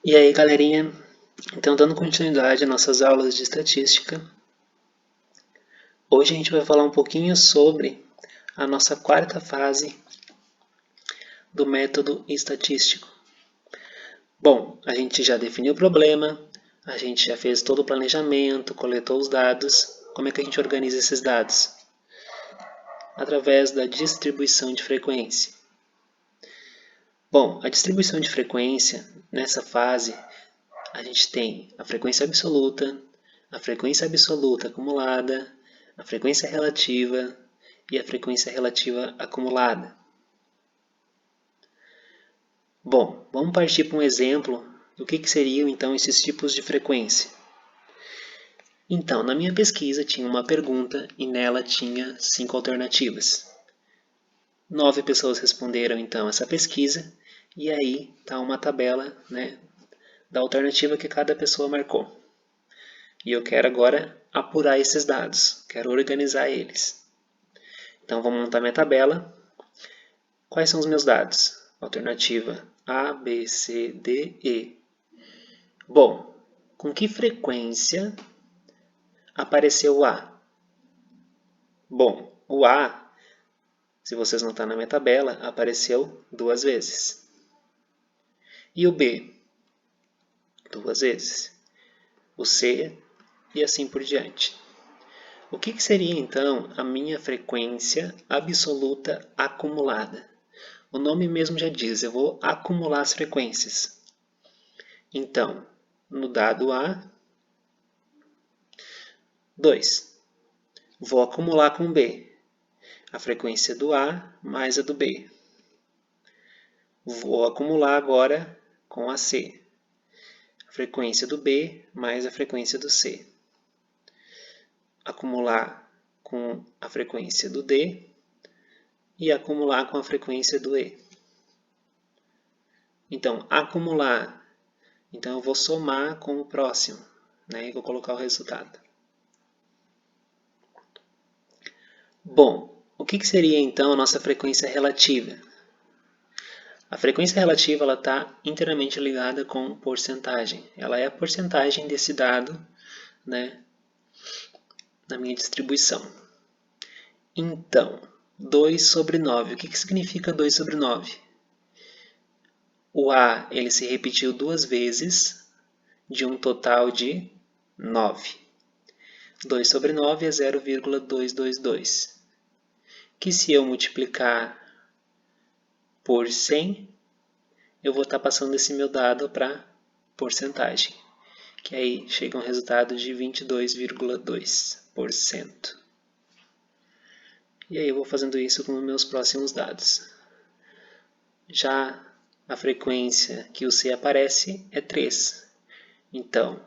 E aí, galerinha? Então, dando continuidade às nossas aulas de estatística, hoje a gente vai falar um pouquinho sobre a nossa quarta fase do método estatístico. Bom, a gente já definiu o problema, a gente já fez todo o planejamento, coletou os dados. Como é que a gente organiza esses dados? Através da distribuição de frequência. Bom, a distribuição de frequência, nessa fase, a gente tem a frequência absoluta acumulada, a frequência relativa e a frequência relativa acumulada. Bom, vamos partir para um exemplo do que seriam então esses tipos de frequência. Então, na minha pesquisa tinha uma pergunta e nela tinha 5 alternativas. 9 pessoas responderam então essa pesquisa e aí está uma tabela, da alternativa que cada pessoa marcou. E eu quero agora apurar esses dados, quero organizar eles. Então, vou montar minha tabela. Quais são os meus dados? Alternativa A, B, C, D, E. Bom, com que frequência apareceu o A? Bom, o A, se vocês notarem na minha tabela, apareceu 2 vezes. E o B? 2 vezes. O C e assim por diante. O que seria então a minha frequência absoluta acumulada? O nome mesmo já diz, eu vou acumular as frequências. Então, no dado A, 2. Vou acumular com B, a frequência do A mais a do B. Vou acumular agora com a C, a frequência do B mais a frequência do C. Acumular com a frequência do D e acumular com a frequência do E. Então, acumular. Então, eu vou somar com o próximo, e vou colocar o resultado. Bom, o que seria então a nossa frequência relativa? A frequência relativa está inteiramente ligada com porcentagem. Ela é a porcentagem desse dado, na minha distribuição. Então, 2 sobre 9. O que significa 2 sobre 9? O A ele se repetiu 2 vezes, de um total de 9. 2 sobre 9 é 0,222. Que se eu multiplicar por 100, eu vou estar passando esse meu dado para porcentagem, que aí chega um resultado de 22,2%. E aí eu vou fazendo isso com os meus próximos dados. Já a frequência que o C aparece é 3. Então,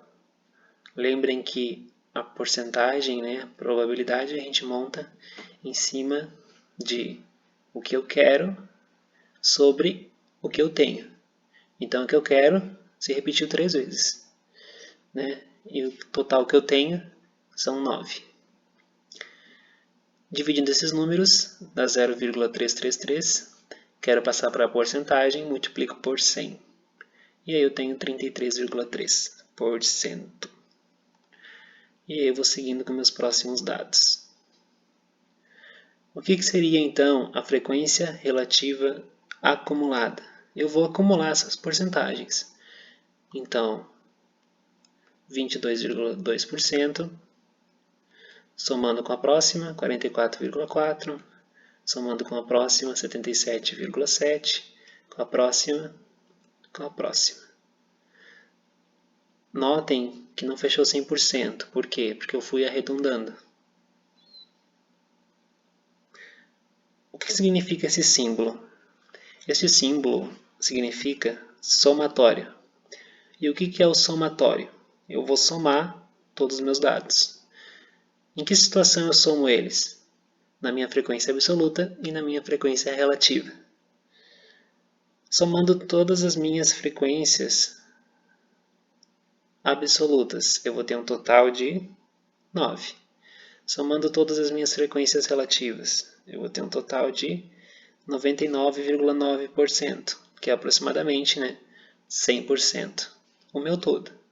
lembrem que a porcentagem, a probabilidade, a gente monta em cima de o que eu quero sobre o que eu tenho. Então, o que eu quero se repetiu 3 vezes. E o total que eu tenho são 9. Dividindo esses números, dá 0,333. Quero passar para a porcentagem, multiplico por 100. E aí eu tenho 33,3%. E aí eu vou seguindo com meus próximos dados. O que seria então a frequência relativa acumulada? Eu vou acumular essas porcentagens. Então, 22,2%, somando com a próxima, 44,4%, somando com a próxima, 77,7%, com a próxima. Notem que não fechou 100%. Por quê? Porque eu fui arredondando. O que significa esse símbolo? Esse símbolo significa somatório. E o que é o somatório? Eu vou somar todos os meus dados. Em que situação eu somo eles? Na minha frequência absoluta e na minha frequência relativa. Somando todas as minhas frequências absolutas, eu vou ter um total de 9. Somando todas as minhas frequências relativas, eu vou ter um total de 99,9%, que é aproximadamente 100%. o meu todo.